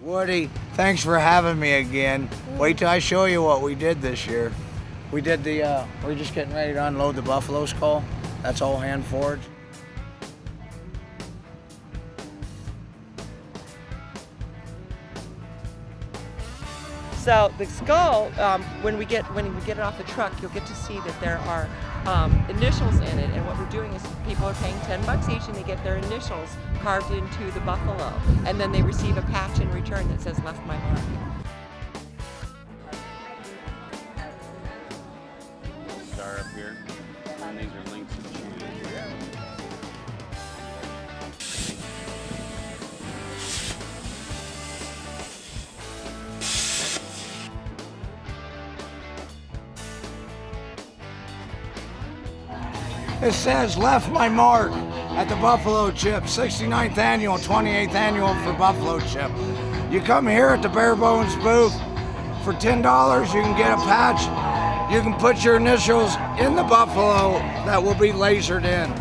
Woody, thanks for having me again. Wait till I show you what we did this year. We did the, we're just getting ready to unload the buffalo skull. That's all hand forged. So the skull, when we get it off the truck, you'll get to see that there are initials in it. And what we're doing is people are paying 10 bucks each, and they get their initials carved into the buffalo, and then they receive a patch in return that says "Left my mark." Star up here, and these are links to the shoes. It says "Left my mark" at the Buffalo Chip, 69th annual, 28th annual for Buffalo Chip. You come here at the Bare Bones booth for $10. You can get a patch. You can put your initials in the buffalo that will be lasered in.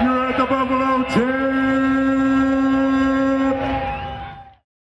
You're at the Buffalo Chip.